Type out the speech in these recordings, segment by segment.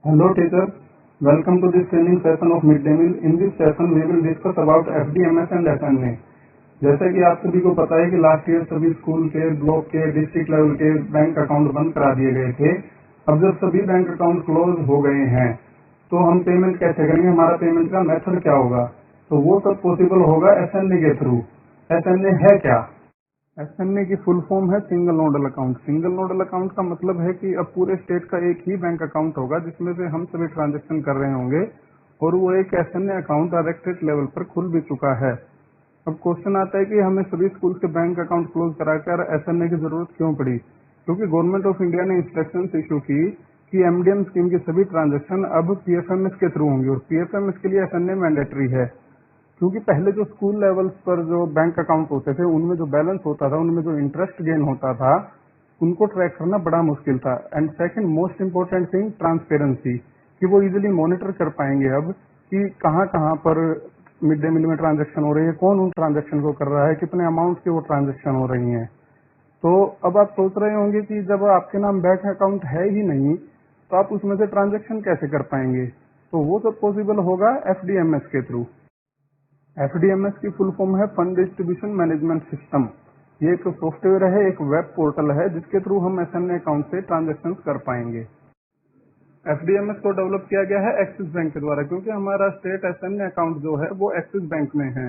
Hello teachers, welcome to this training session of Mid Day Meal. In this session we will discuss about FDMS and SNA. जैसे कि आप सभी को पता है कि लास्ट ईयर सभी स्कूल के, ब्लॉक के, डिस्ट्रिक्ट लेवल के बैंक अकाउंट बंद करा दिए गए थे। अब जब सभी बैंक अकाउंट क्लोज हो गए हैं तो हम पेमेंट कैसे करेंगे, हमारा पेमेंट का मेथड क्या होगा, तो वो सब पॉसिबल होगा SNA के थ्रू। SNA है क्या? SNA की फुल फॉर्म है single nodal account. Single nodal account का मतलब है कि अब पूरे स्टेट का एक ही बैंक अकाउंट होगा जिसमें से हम सभी ट्रांजैक्शन कर रहे होंगे और वो एक SNA अकाउंट डायरेक्टरेट लेवल पर खुल भी चुका है। अब क्वेश्चन आता है कि हमें सभी स्कूल के बैंक अकाउंट क्लोज कराकर SNA की जरूरत क्यों पड़ी? क्योंकि गवर्नमेंट ऑफ इंडिया ने इंस्ट्रक्शन इशू की कि MDM स्कीम की सभी ट्रांजैक्शन अब PFMS के थ्रू होंगी और PFMS के लिए SNA मैंडेटरी है। क्योंकि पहले जो स्कूल लेवल्स पर जो बैंक अकाउंट होते थे उनमें जो बैलेंस होता था, उनमें जो इंटरेस्ट गेन होता था, उनको ट्रैक करना बड़ा मुश्किल था। And second most important thing transparency, कि वो इजीली मॉनिटर कर पाएंगे अब कि कहाँ कहाँ पर मिड डे मील में ट्रांजैक्शन हो रही है, कौन उन ट्रांजैक्शन को कर रहा है, कितने अमाउंट की वो ट्रांजैक्शन हो रही हैं। तो अब आप सोच रहे होंगे कि जब आपके नाम बैंक अकाउंट है ही नहीं तो आप उसमें से ट्रांजैक्शन कैसे कर पाएंगे, तो वो सब पॉसिबल होगा FDMS के थ्रू। FDMS की फुल फॉर्म है फंड डिस्ट्रीब्यूशन मैनेजमेंट सिस्टम। ये एक सॉफ्टवेयर है, एक वेब पोर्टल है जिसके थ्रू हम SNA अकाउंट से ट्रांजैक्शन कर पाएंगे। FDMS को डेवलप किया गया है एक्सिस बैंक के द्वारा, क्योंकि हमारा स्टेट SNA अकाउंट जो है वो एक्सिस बैंक में है।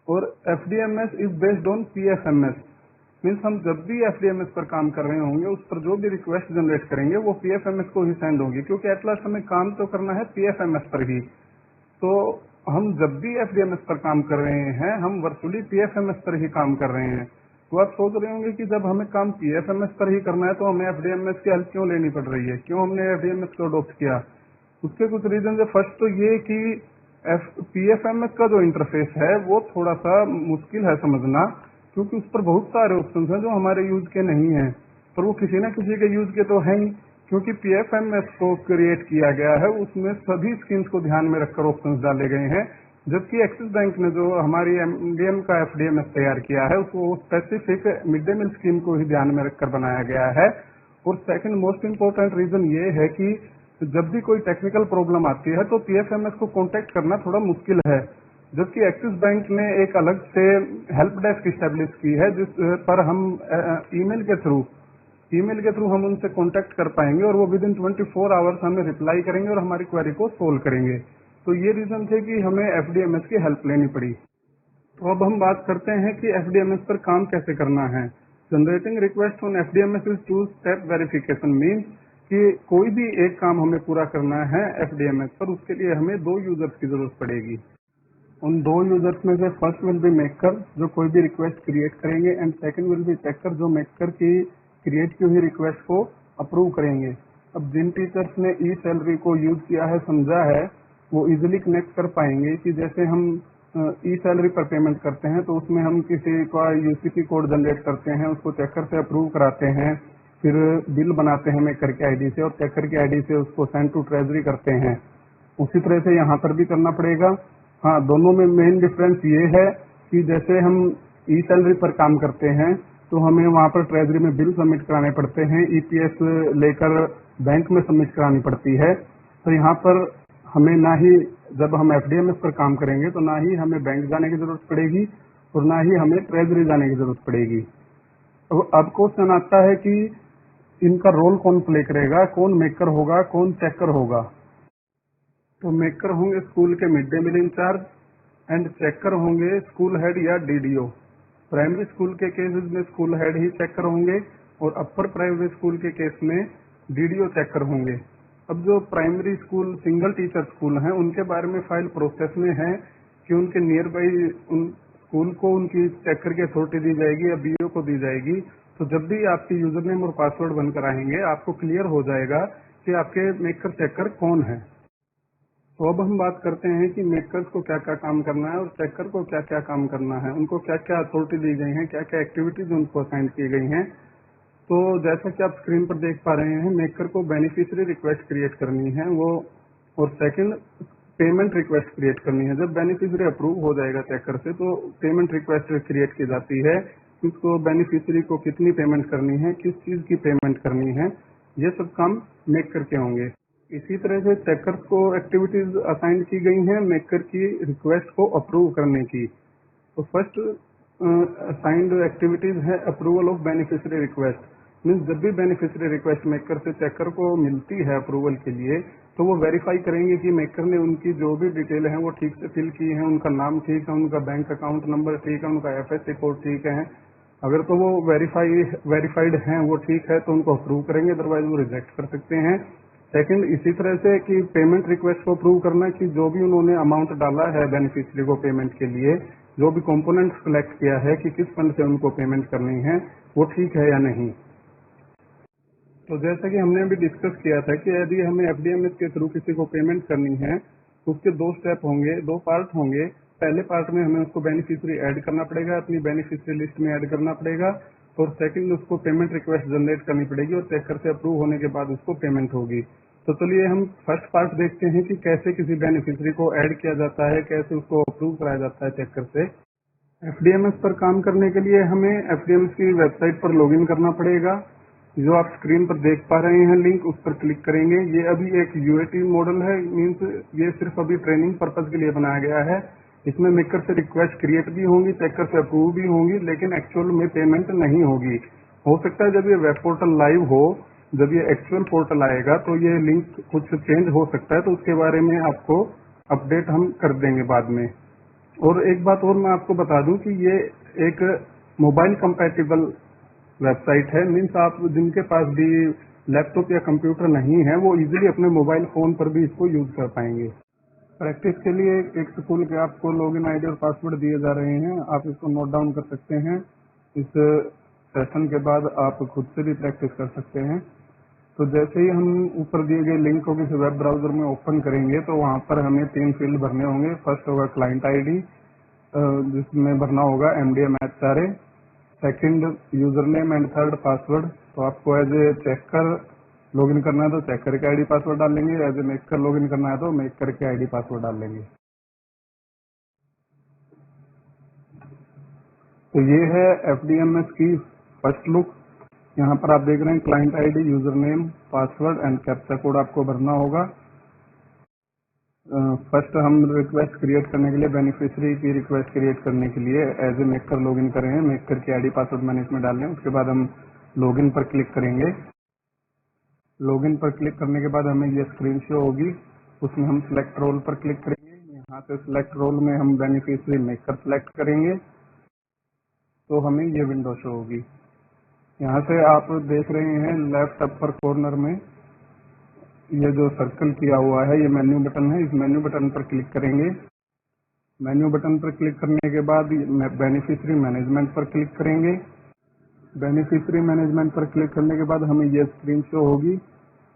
और FDMS is based on PFMS। Means हम जब भी FDMS पर काम कर रहे होंगे उस पर जो भी रिक्वेस्ट जनरेट करेंगे वो PFMS को ही सेंड होगी, क्योंकि एट लास्ट हमें काम तो करना है PFMS पर ही। तो हम जब भी FDMS पर काम कर रहे हैं हम वर्चुअली PFMS पर ही काम कर रहे हैं। तो आप सोच रहे होंगे कि जब हमें काम PFMS पर ही करना है तो हमें FDMS की हेल्प क्यों लेनी पड़ रही है, क्यों हमने FDMS को अडॉप्ट किया। उसके कुछ रीजन है। फर्स्ट तो ये कि PFMS का जो इंटरफेस है वो थोड़ा सा मुश्किल है समझना, क्योंकि उस पर बहुत सारे ऑप्शन हैं जो हमारे यूज के नहीं है, पर वो किसी न किसी के यूज के तो है ही। क्योंकि PFMS को क्रिएट किया गया है उसमें सभी स्कीम्स को ध्यान में रखकर ऑप्शंस डाले गए हैं, जबकि एक्सिस बैंक ने जो हमारी MDM का FDMS तैयार किया है उसको specific mid day meal scheme को ही ध्यान में रखकर बनाया गया है। और सेकंड मोस्ट इम्पोर्टेंट रीजन ये है कि जब भी कोई टेक्निकल प्रॉब्लम आती है तो PFMS को कॉन्टेक्ट करना थोड़ा मुश्किल है, जबकि एक्सिस बैंक ने एक अलग से हेल्प डेस्क स्टैब्लिश की है जिस पर हम ईमेल के थ्रू हम उनसे कांटेक्ट कर पाएंगे और वो विद इन 24 आवर्स हमें रिप्लाई करेंगे और हमारी क्वेरी को सोल्व करेंगे। तो ये रीजन थे कि हमें FDMS की हेल्प लेनी पड़ी। तो अब हम बात करते हैं कि FDMS पर काम कैसे करना है। Generating request on FDMS is 2 step verification. Means कि कोई भी एक काम हमें पूरा करना है FDMS पर, उसके लिए हमें 2 यूजर्स की जरूरत पड़ेगी। उन 2 यूजर्स में से फर्स्ट विल बी मेकर, जो कोई भी रिक्वेस्ट क्रिएट करेंगे, and second will be checker, जो मेकर की क्रिएट की हुई रिक्वेस्ट को अप्रूव करेंगे। अब जिन टीचर्स ने ई-सैलरी को यूज किया है, समझा है, वो इजीली कनेक्ट कर पाएंगे कि जैसे हम ई-सैलरी पर पेमेंट करते हैं तो उसमें हम किसी का UCP कोड जनरेट करते हैं, उसको चेकर से अप्रूव कराते हैं, फिर बिल बनाते हैं मेकर की आईडी से और चेकर की आईडी से उसको सेंड टू ट्रेजरी करते हैं। उसी तरह से यहाँ पर भी करना पड़ेगा। हाँ, दोनों में मेन डिफरेंस ये है कि जैसे हम ई-सैलरी पर काम करते हैं तो हमें वहाँ पर ट्रेजरी में बिल सबमिट कराने पड़ते हैं, EPS लेकर बैंक में सबमिट करानी पड़ती है। तो यहाँ पर हमें ना ही, जब हम FDMS पर काम करेंगे तो ना ही हमें बैंक जाने की जरूरत पड़ेगी और ना ही हमें ट्रेजरी जाने की जरूरत पड़ेगी। तो अब क्वेश्चन आता है कि इनका रोल कौन प्ले करेगा, कौन मेकर होगा, कौन चेकर होगा। तो मेकर होंगे स्कूल के mid day meal incharge and checker होंगे स्कूल हेड या DDO। प्राइमरी स्कूल के केसेस में स्कूल हेड ही चेकर होंगे और अपर प्राइमरी स्कूल के केस में DDO चेकर होंगे। अब जो primary school single teacher school हैं उनके बारे में फाइल प्रोसेस में है कि उनके नियर बाई उन स्कूल को उनकी चेकर की अथॉरिटी दी जाएगी या BO को दी जाएगी। तो जब भी आपकी यूजर नेम और पासवर्ड बनकर आएंगे आपको क्लियर हो जाएगा कि आपके मेकर चेकर कौन है। तो अब हम बात करते हैं कि मेकर्स को क्या क्या काम करना है और चेकर को क्या क्या काम करना है, उनको क्या क्या अथॉरिटी दी गई है, क्या क्या एक्टिविटीज उनको असाइन की गई हैं। तो जैसा कि आप स्क्रीन पर देख पा रहे हैं, मेकर को बेनिफिशियरी रिक्वेस्ट क्रिएट करनी है वो, और सेकंड पेमेंट रिक्वेस्ट क्रिएट करनी है। जब बेनिफिशियरी अप्रूव हो जाएगा चेकर से तो पेमेंट रिक्वेस्ट क्रिएट की जाती है, उसको बेनिफिशियरी को कितनी पेमेंट करनी है, किस चीज की पेमेंट करनी है, ये सब काम मेकर के होंगे। इसी तरह से चेकर्स को एक्टिविटीज असाइन की गई हैं मेकर की रिक्वेस्ट को अप्रूव करने की। तो फर्स्ट असाइंड एक्टिविटीज है approval of beneficiary request. Means जब भी बेनिफिशियरी रिक्वेस्ट मेकर से चेकर को मिलती है अप्रूवल के लिए, तो वो वेरीफाई करेंगे कि मेकर ने उनकी जो भी डिटेल है वो ठीक से फिल की है, उनका नाम ठीक है, उनका बैंक अकाउंट नंबर ठीक है, उनका एफएससी कोड ठीक है। अगर तो वो वेरीफाइड हैं, वो ठीक है, तो उनको अप्रूव करेंगे, अदरवाइज वो रिजेक्ट कर सकते हैं। सेकंड, इसी तरह से कि पेमेंट रिक्वेस्ट को अप्रूव करना कि जो भी उन्होंने अमाउंट डाला है बेनिफिशियरी को पेमेंट के लिए, जो भी कंपोनेंट सिलेक्ट किया है कि किस फंड से उनको पेमेंट करनी है, वो ठीक है या नहीं। तो जैसा कि हमने अभी डिस्कस किया था कि यदि हमें एफडीएमएस के थ्रू किसी को पेमेंट करनी है तो उसके दो स्टेप होंगे, दो पार्ट होंगे। पहले पार्ट में हमें उसको बेनिफिशियरी ऐड करना पड़ेगा, अपनी बेनिफिशियरी लिस्ट में ऐड करना पड़ेगा, और सेकंड उसको पेमेंट रिक्वेस्ट जनरेट करनी पड़ेगी और चेकर से अप्रूव होने के बाद उसको पेमेंट होगी। तो चलिए हम फर्स्ट पार्ट देखते हैं कि कैसे किसी बेनिफिशियरी को ऐड किया जाता है, कैसे उसको अप्रूव कराया जाता है चेकर से। एफडीएमएस पर काम करने के लिए हमें एफडीएमएस की वेबसाइट पर लॉगिन करना पड़ेगा। जो आप स्क्रीन पर देख पा रहे हैं लिंक, उस पर क्लिक करेंगे। ये अभी एक यूएटी मॉडल है, मीन्स ये सिर्फ अभी ट्रेनिंग पर्पज के लिए बनाया गया है। इसमें मेकर से रिक्वेस्ट क्रिएट भी होंगी, चेकर से अप्रूव भी होंगी, लेकिन एक्चुअल में पेमेंट नहीं होगी। हो सकता है जब ये वेब पोर्टल लाइव हो, जब ये एक्चुअल पोर्टल आएगा तो ये लिंक कुछ चेंज हो सकता है, तो उसके बारे में आपको अपडेट हम कर देंगे बाद में। और एक बात और मैं आपको बता दूं कि ये एक मोबाइल कंपैटिबल वेबसाइट है। मीन्स आप जिनके पास भी लैपटॉप या कंप्यूटर नहीं है वो इजीली अपने मोबाइल फोन पर भी इसको यूज कर पाएंगे। प्रैक्टिस के लिए एक स्कूल के आपको लॉगिन आईडी और पासवर्ड दिए जा रहे हैं, आप इसको नोट डाउन कर सकते हैं। इस सेशन के बाद आप खुद से भी प्रैक्टिस कर सकते हैं। तो जैसे ही हम ऊपर दिए गए लिंक को किसी वेब ब्राउजर में ओपन करेंगे तो वहाँ पर हमें 3 फील्ड भरने होंगे। फर्स्ट होगा क्लाइंट आईडी, जिसमें भरना होगा MDMHRA। Second user name and third password. तो आपको एज ए चेकर लॉगिन करना है तो चेकर के आईडी पासवर्ड डाल लेंगे, एज ए मेकर लॉगिन करना है तो मेकर के आईडी पासवर्ड डाल लेंगे। तो ये है एफडीएमएस की फर्स्ट लुक। यहाँ पर आप देख रहे हैं client ID, user name, password and captcha code आपको भरना होगा। फर्स्ट हम रिक्वेस्ट क्रिएट करने के लिए, बेनिफिशियरी की रिक्वेस्ट क्रिएट करने के लिए एज ए मेकर लॉगिन करें, मेकर की आईडी पासवर्ड मैंने इसमें डाल लें। उसके बाद हम लॉगिन पर क्लिक करेंगे। लॉगिन पर क्लिक करने के बाद हमें ये स्क्रीन शो होगी, उसमें हम सिलेक्ट रोल पर क्लिक करेंगे। यहाँ से सिलेक्ट रोल में हम बेनिफिशियरी मेकर सिलेक्ट करेंगे तो हमें ये विंडो शो होगी। यहाँ से आप देख रहे हैं लेफ्ट अपर कॉर्नर में ये जो सर्कल किया हुआ है ये मेन्यू बटन है। इस मेन्यू बटन पर क्लिक करेंगे। मेन्यू बटन पर क्लिक करने के बाद बेनिफिशियरी मैनेजमेंट पर क्लिक करेंगे। बेनिफिशियरी मैनेजमेंट पर क्लिक करने के बाद हमें ये स्क्रीन शो होगी।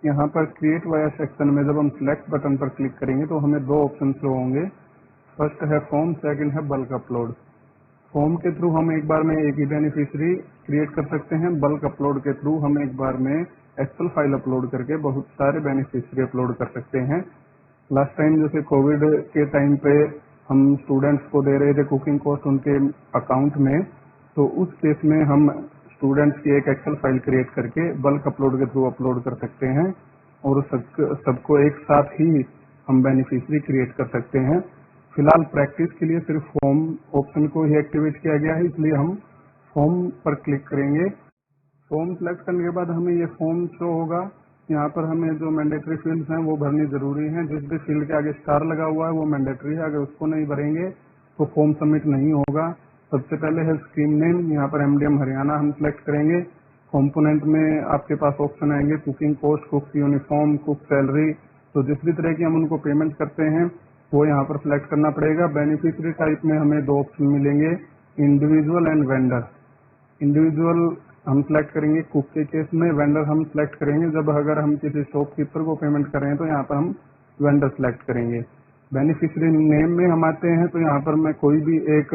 यहाँ पर क्रिएट वाया सेक्शन में जब हम सिलेक्ट बटन पर क्लिक करेंगे तो हमें 2 ऑप्शन शो होंगे। फर्स्ट है फॉर्म, सेकंड है बल्क अपलोड। फॉर्म के थ्रू हम एक बार में एक ही बेनिफिशियरी क्रिएट कर सकते हैं। बल्क अपलोड के थ्रू हम एक बार में एक्सेल फाइल अपलोड करके बहुत सारे बेनिफिशियरी अपलोड कर सकते हैं। लास्ट टाइम जैसे कोविड के टाइम पे हम स्टूडेंट्स को दे रहे थे कुकिंग कोर्स उनके अकाउंट में, तो उस केस में हम स्टूडेंट्स की एक एक्सेल फाइल क्रिएट करके बल्क अपलोड के थ्रू अपलोड कर सकते हैं और सबको एक साथ ही हम बेनिफिशियरी क्रिएट कर सकते हैं। फिलहाल प्रैक्टिस के लिए सिर्फ फॉर्म ऑप्शन को ही एक्टिवेट किया गया है, इसलिए हम फॉर्म पर क्लिक करेंगे। फॉर्म सिलेक्ट करने के बाद हमें ये फॉर्म शो होगा। यहाँ पर हमें जो मैंडेटरी फील्ड्स हैं वो भरनी जरूरी है। जिस भी फील्ड के आगे स्टार लगा हुआ है वो मैंडेटरी है, अगर उसको नहीं भरेंगे तो फॉर्म सबमिट नहीं होगा। सबसे पहले है स्कीम नेम, यहाँ पर MDM हरियाणा हम सिलेक्ट करेंगे। कंपोनेंट में आपके पास ऑप्शन आएंगे cooking cost, cook uniform, cook salary. तो जिस भी तरह की हम उनको पेमेंट करते हैं वो यहाँ पर सिलेक्ट करना पड़ेगा। बेनिफिशियरी टाइप में हमें 2 ऑप्शन मिलेंगे, इंडिविजुअल एंड वेंडर। इंडिविजुअल हम सिलेक्ट करेंगे कुक के केस में, वेंडर हम सिलेक्ट करेंगे जब अगर हम किसी शॉपकीपर को पेमेंट कर रहे हैं तो यहाँ पर हम वेंडर सिलेक्ट करेंगे। बेनिफिशियरी नेम में हम आते हैं तो यहाँ पर मैं कोई भी एक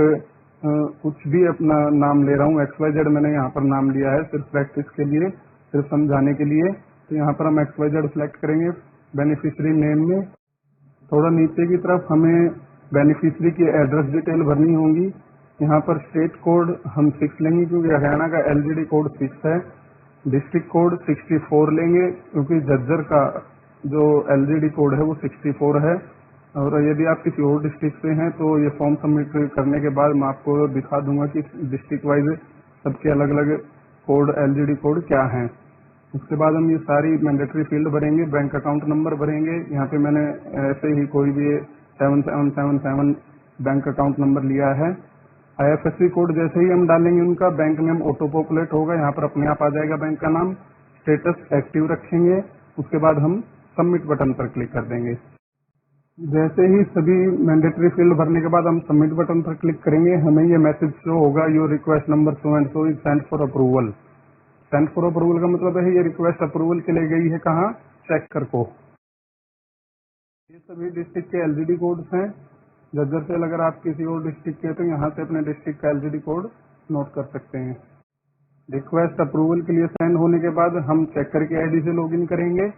कुछ भी अपना नाम ले रहा हूँ। XYZ मैंने यहाँ पर नाम लिया है सिर्फ प्रैक्टिस के लिए, सिर्फ समझाने के लिए। तो यहाँ पर हम XYZ सिलेक्ट करेंगे बेनिफिशियरी नेम में। थोड़ा नीचे की तरफ हमें बेनिफिशियरी की एड्रेस डिटेल भरनी होगी। यहाँ पर स्टेट कोड हम 6 लेंगे क्योंकि हरियाणा का LGD कोड 6 है। डिस्ट्रिक्ट कोड 64 लेंगे क्योंकि झज्जर का जो LGD कोड है वो 64 है। और यदि आप किसी और डिस्ट्रिक्ट से हैं तो ये फॉर्म सबमिट करने के बाद मैं आपको दिखा दूंगा कि डिस्ट्रिक्ट वाइज सबके अलग अलग कोड LGD कोड क्या हैं। उसके बाद हम ये सारी मैंडेटरी फील्ड भरेंगे, बैंक अकाउंट नंबर भरेंगे। यहाँ पे मैंने ऐसे ही कोई भी 7777 बैंक अकाउंट नंबर लिया है। IFSC कोड जैसे ही हम डालेंगे उनका बैंक नेम ऑटो पॉपुलेट होगा, यहाँ पर अपने आप आ जाएगा बैंक का नाम। स्टेटस एक्टिव रखेंगे, उसके बाद हम सबमिट बटन पर क्लिक कर देंगे। जैसे ही सभी मैंडेटरी फील्ड भरने के बाद हम सबमिट बटन पर क्लिक करेंगे, हमें ये मैसेज शो होगा, your request number so and so is sent for approval. Sent for approval का मतलब है ये रिक्वेस्ट अप्रूवल के लिए गई है कहाँ, चेकर को। ये सभी डिस्ट्रिक्ट के LGD कोड्स हैं। जज्जर से अगर आप किसी और डिस्ट्रिक्ट के हैं तो यहाँ से अपने डिस्ट्रिक्ट का LGD कोड नोट कर सकते हैं। रिक्वेस्ट अप्रूवल के लिए सेंड होने के बाद हम चेकर की ID से लॉगिन करेंगे।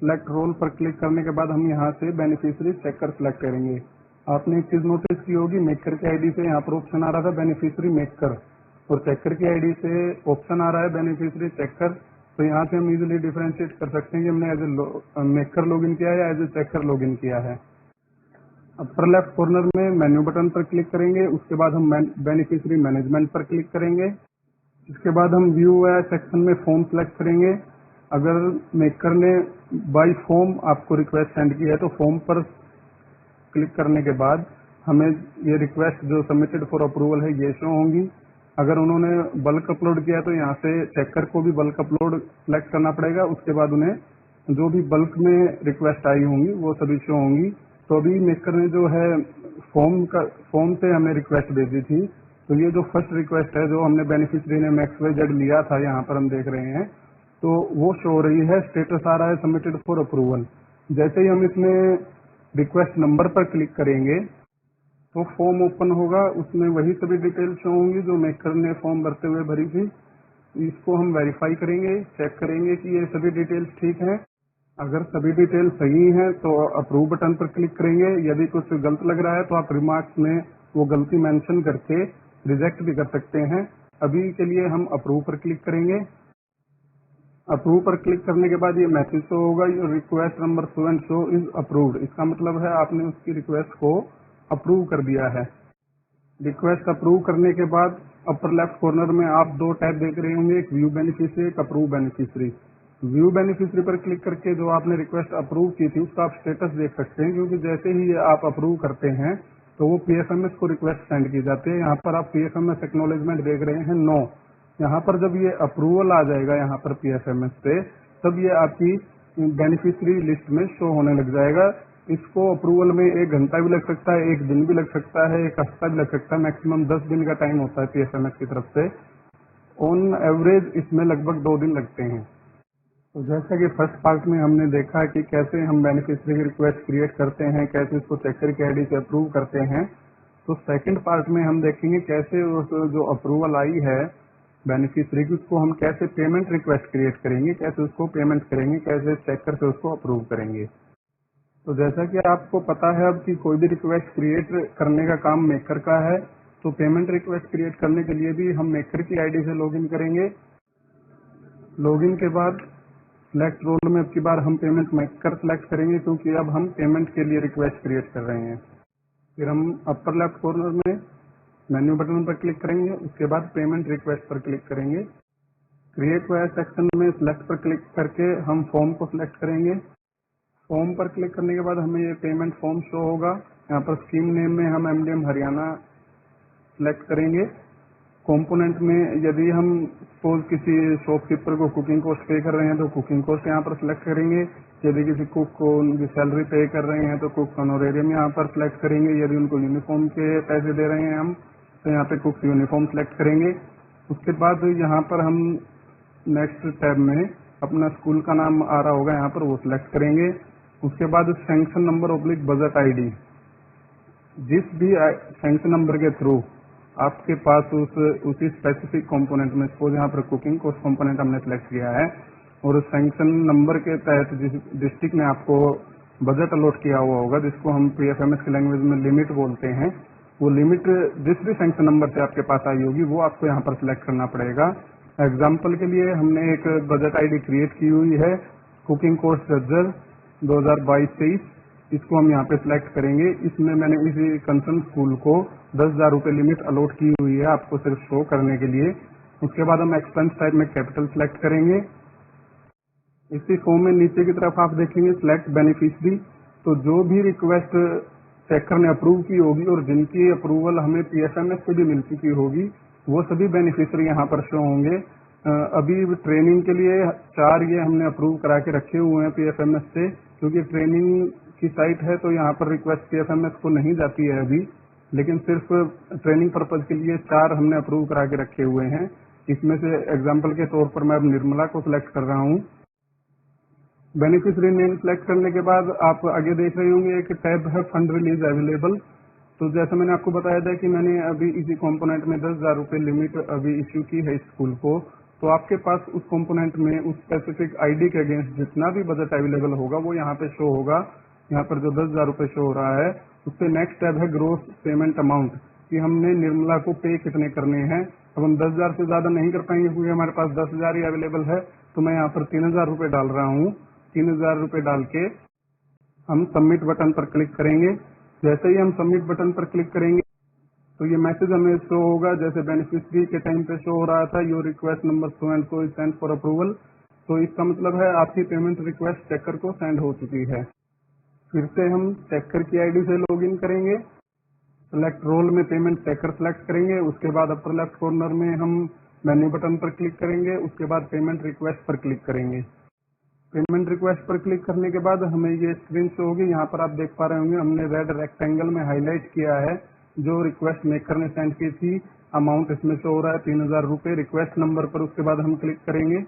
सिलेक्ट रोल पर क्लिक करने के बाद हम यहाँ से बेनिफिशियरी चेकर सिलेक्ट करेंगे। आपने एक चीज नोटिस की होगी, मेकर की ID से यहाँ पर ऑप्शन आ रहा था बेनिफिशियरी मेकर, और चेकर की ID से ऑप्शन आ रहा है बेनिफिशियरी चेकर। तो यहाँ से हम इजीली डिफरेंशिएट कर सकते हैं कि हमने एज ए मेकर लॉगिन किया है या एज ए चेकर लॉगिन किया है। अपर लेफ्ट कॉर्नर में मेन्यू बटन पर क्लिक करेंगे, उसके बाद हम बेनिफिशियरी मैनेजमेंट पर क्लिक करेंगे। इसके बाद हम व्यू या सेक्शन में फॉर्म सेलेक्ट करेंगे। अगर मेकर ने बाय फॉर्म आपको रिक्वेस्ट सेंड की है तो फॉर्म पर क्लिक करने के बाद हमें ये रिक्वेस्ट जो सबमिटेड फॉर अप्रूवल है ये शो होंगी। अगर उन्होंने बल्क अपलोड किया तो यहाँ से चेकर को भी बल्क अपलोड सेलेक्ट करना पड़ेगा। उसके बाद उन्हें जो भी बल्क में रिक्वेस्ट आई होंगी वो सभी शो होंगी। तो अभी मेकर ने जो है फॉर्म से हमें रिक्वेस्ट भेजी थी, तो ये जो फर्स्ट रिक्वेस्ट है जो हमने बेनिफिशियरी ने XYZ लिया था, यहाँ पर हम देख रहे हैं, तो वो शो हो रही है, स्टेटस आ रहा है सबमिटेड फॉर अप्रूवल। जैसे ही हम इसमें रिक्वेस्ट नंबर पर क्लिक करेंगे तो फॉर्म ओपन होगा, उसमें वही सभी डिटेल शो होंगी जो मेकर ने फॉर्म भरते हुए भरी थी। इसको हम वेरीफाई करेंगे, चेक करेंगे कि ये सभी डिटेल्स ठीक हैं। अगर सभी डिटेल सही हैं तो अप्रूव बटन पर क्लिक करेंगे। यदि कुछ गलत लग रहा है तो आप रिमार्क्स में वो गलती मेंशन करके रिजेक्ट भी कर सकते हैं। अभी के लिए हम अप्रूव पर क्लिक करेंगे। अप्रूव पर क्लिक करने के बाद ये मैसेज शो होगा, your request number so and so is approved. इसका मतलब है आपने उसकी रिक्वेस्ट को अप्रूव कर दिया है। रिक्वेस्ट अप्रूव करने के बाद अपर लेफ्ट कॉर्नर में आप दो टैब देख रहे होंगे, एक व्यू बेनिफिशियरी, एक अप्रूव बेनिफिशियरी। व्यू बेनिफिशियरी पर क्लिक करके जो आपने रिक्वेस्ट अप्रूव की थी उसका आप स्टेटस देख सकते हैं, क्योंकि जैसे ही आप अप्रूव करते हैं तो वो PFMS को रिक्वेस्ट सेंड की जाती है। यहाँ पर आप PFMS एक्नॉलेजमेंट देख रहे हैं, नो। यहाँ पर जब ये अप्रूवल आ जाएगा यहाँ पर PFMS पे, तब ये आपकी बेनिफिशियरी लिस्ट में शो होने लग जाएगा। इसको अप्रूवल में 1 घंटा भी लग सकता है, 1 दिन भी लग सकता है, 1 हफ्ता भी लग सकता है, मैक्सिमम 10 दिन का टाइम होता है PFMS की तरफ से। ऑन एवरेज इसमें लगभग 2 दिन लगते हैं। तो जैसा कि फर्स्ट पार्ट में हमने देखा कि कैसे हम बेनिफिशियरी की रिक्वेस्ट क्रिएट करते हैं, कैसे इसको चेकर की ID से अप्रूव करते हैं, तो सेकंड पार्ट में हम देखेंगे कैसे उस जो अप्रूवल आई है बेनिफिशियरी की उसको हम कैसे पेमेंट रिक्वेस्ट क्रिएट करेंगे, कैसे उसको पेमेंट करेंगे, कैसे चेकर से उसको अप्रूव करेंगे। तो जैसा कि आपको पता है अब कि कोई भी रिक्वेस्ट क्रिएट करने का काम मेकर का है, तो पेमेंट रिक्वेस्ट क्रिएट करने के लिए भी हम मेकर की ID से लॉगिन करेंगे। लॉगिन के बाद सिलेक्ट रोल में अब की बार हम पेमेंट मेकर सिलेक्ट करेंगे, क्योंकि अब हम पेमेंट के लिए रिक्वेस्ट क्रिएट कर रहे हैं। फिर हम अपर लेफ्ट कॉर्नर में मेन्यू बटन पर क्लिक करेंगे, उसके बाद पेमेंट रिक्वेस्ट पर क्लिक करेंगे। क्रिएट वायर सेक्शन में सिलेक्ट पर क्लिक करके हम फॉर्म को सिलेक्ट करेंगे। फॉर्म पर क्लिक करने के बाद हमें ये पेमेंट फॉर्म शो होगा। यहाँ पर स्कीम नेम में हम MDM हरियाणा सिलेक्ट करेंगे। कंपोनेंट में यदि हम सपोज किसी शॉपकीपर को कुकिंग कॉस्ट पे कर रहे हैं तो कुकिंग कॉस्ट यहाँ पर सिलेक्ट करेंगे। यदि किसी कुक को उनकी सैलरी पे कर रहे हैं तो कुक ऑनोरेरियम यहाँ पर सिलेक्ट करेंगे। यदि उनको यूनिफॉर्म के पैसे दे रहे हैं हम तो यहाँ पे कुक यूनिफॉर्म सिलेक्ट करेंगे। उसके बाद यहाँ पर हम नेक्स्ट टैब में अपना स्कूल का नाम आ रहा होगा, यहाँ पर वो सिलेक्ट करेंगे। उसके बाद sanction number oblique budget ID, जिस भी सैंक्शन नंबर के थ्रू आपके पास उसी स्पेसिफिक कंपोनेंट में, सपोज यहाँ पर कुकिंग कॉस्ट कंपोनेंट हमने सिलेक्ट किया है और उस सैंक्शन नंबर के तहत जिस डिस्ट्रिक्ट में आपको बजट अलॉट किया हुआ होगा, जिसको हम PFMS की लैंग्वेज में लिमिट बोलते हैं, वो लिमिट जिस भी सैंक्शन नंबर से आपके पास आई होगी वो आपको यहाँ पर सिलेक्ट करना पड़ेगा। एग्जाम्पल के लिए हमने एक बजट ID क्रिएट की हुई है कुकिंग कोर्स जजर 2022-23, इसको हम यहाँ पे सिलेक्ट करेंगे। इसमें मैंने इसी कंसर्न स्कूल को 10,000 रुपये लिमिट अलॉट की हुई है आपको सिर्फ शो करने के लिए। उसके बाद हम एक्सपेंस टाइप में कैपिटल सिलेक्ट करेंगे। इसी फॉर्म में नीचे की तरफ आप देखेंगे सिलेक्ट बेनिफिशियरी, तो जो भी रिक्वेस्ट चेकर ने अप्रूव की होगी और जिनकी अप्रूवल हमें पीएफएमएस से भी मिल चुकी होगी वो सभी बेनिफिशियरी यहाँ पर शो होंगे। अभी ट्रेनिंग के लिए 4 ये हमने अप्रूव करा के रखे हुए हैं पीएफएमएस से, क्योंकि ट्रेनिंग की साइट है तो यहाँ पर रिक्वेस्ट पीएफएमएस को नहीं जाती है अभी, लेकिन सिर्फ ट्रेनिंग पर्पज के लिए 4 हमने अप्रूव करा के रखे हुए हैं। इसमें से एग्जाम्पल के तौर पर मैं अब निर्मला को सिलेक्ट कर रहा हूँ। बेनिफिशियरी नेम सिलेक्ट करने के बाद आप आगे देख रहे होंगे एक टैब है फंड रिलीज अवेलेबल। तो जैसा मैंने आपको बताया था कि मैंने अभी इसी कंपोनेंट में 10,000 रुपये लिमिट अभी इश्यू की है स्कूल को, तो आपके पास उस कंपोनेंट में उस स्पेसिफिक आईडी के अगेंस्ट जितना भी बजट अवेलेबल होगा वो यहाँ पे शो होगा। यहाँ पर जो 10,000 रुपये शो हो रहा है उससे नेक्स्ट टैब है ग्रोस पेमेंट अमाउंट, कि हमने निर्मला को पे कितने करने हैं। अब हम 10,000 से ज्यादा नहीं कर पाएंगे क्योंकि हमारे पास 10,000 ही अवेलेबल है, तो मैं यहाँ पर 3,000 रुपये डाल रहा हूँ। 3,000 रुपये डाल के हम सबमिट बटन पर क्लिक करेंगे। जैसे ही हम सबमिट बटन पर क्लिक करेंगे तो ये मैसेज हमें शो होगा जैसे बेनिफिशियरी के टाइम पे शो हो रहा था, your request number so and so is send for approval. तो इसका मतलब है आपकी पेमेंट रिक्वेस्ट चेकर को सेंड हो चुकी है। फिर से हम चेकर की आईडी से लॉगिन करेंगे, सेलेक्ट रोल में पेमेंट चेकर सेलेक्ट करेंगे। उसके बाद अपर लेफ्ट कॉर्नर में हम मेन्यू बटन पर क्लिक करेंगे, उसके बाद पेमेंट रिक्वेस्ट पर क्लिक करेंगे। पेमेंट रिक्वेस्ट पर क्लिक करने के बाद हमें ये स्क्रीन शो होगी। यहाँ पर आप देख पा रहे होंगे हमने रेड रेक्टेंगल में हाईलाइट किया है जो रिक्वेस्ट मेकर ने सेंड की थी। अमाउंट इसमें शो हो रहा है 3,000 रुपये रिक्वेस्ट नंबर पर। उसके बाद हम क्लिक करेंगे।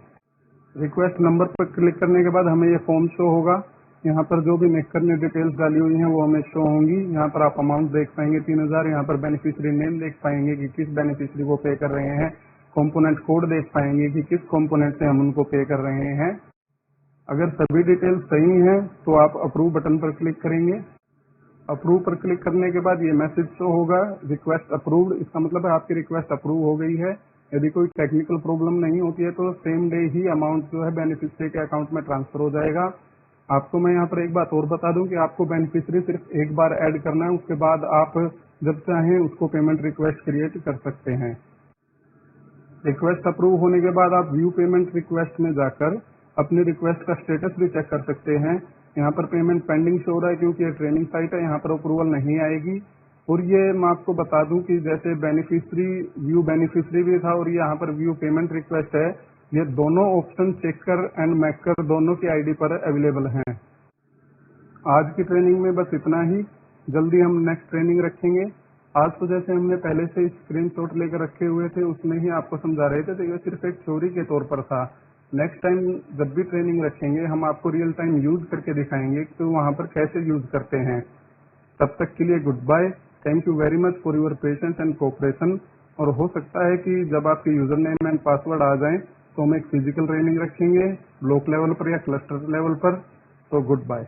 रिक्वेस्ट नंबर पर क्लिक करने के बाद हमें ये फॉर्म शो होगा। यहाँ पर जो भी मेकर ने डिटेल्स डाली हुई हैं वो हमें शो होंगी। यहाँ पर आप अमाउंट देख पाएंगे 3,000। यहाँ पर बेनिफिशियरी नेम देख पाएंगे कि किस बेनिफिशियरी को पे कर रहे हैं। कंपोनेंट कोड देख पाएंगे कि किस कंपोनेंट से हम उनको पे कर रहे हैं। अगर सभी डिटेल्स सही हैं तो आप अप्रूव बटन पर क्लिक करेंगे। अप्रूव पर क्लिक करने के बाद ये मैसेज शो होगा रिक्वेस्ट अप्रूव्ड। इसका मतलब है आपकी रिक्वेस्ट अप्रूव हो गई है। यदि कोई टेक्निकल प्रॉब्लम नहीं होती है तो सेम डे ही अमाउंट जो है बेनिफिशियरी के अकाउंट में ट्रांसफर हो जाएगा। आपको मैं यहाँ पर एक बात और बता दूं कि आपको बेनिफिशियरी सिर्फ एक बार ऐड करना है, उसके बाद आप जब चाहें उसको पेमेंट रिक्वेस्ट क्रिएट कर सकते हैं। रिक्वेस्ट अप्रूव होने के बाद आप व्यू पेमेंट रिक्वेस्ट में जाकर अपनी रिक्वेस्ट का स्टेटस भी चेक कर सकते हैं। यहाँ पर पेमेंट पेंडिंग शो हो रहा है क्योंकि ये ट्रेनिंग साइट है, यहाँ पर अप्रूवल नहीं आएगी। और ये मैं आपको बता दूं कि जैसे बेनिफिशियरी व्यू बेनिफिशियरी भी था और यहाँ पर व्यू पेमेंट रिक्वेस्ट है, ये दोनों ऑप्शन चेकर एंड मेकर दोनों की आईडी पर अवेलेबल हैं। आज की ट्रेनिंग में बस इतना ही। जल्दी हम नेक्स्ट ट्रेनिंग रखेंगे। आज तो जैसे हमने पहले से स्क्रीनशॉट लेकर रखे हुए थे उसमें ही आपको समझा रहे थे, तो ये सिर्फ एक थ्योरी के तौर पर था। नेक्स्ट टाइम जब भी ट्रेनिंग रखेंगे हम आपको रियल टाइम यूज करके दिखाएंगे तो वहाँ पर कैसे यूज करते हैं। तब तक के लिए good bye. Thank you very much for your patience and cooperation. और हो सकता है कि जब आपके यूजर नेम एंड पासवर्ड आ जाएं तो हम एक फिजिकल ट्रेनिंग रखेंगे ब्लॉक लेवल पर या क्लस्टर लेवल पर। तो गुड बाय।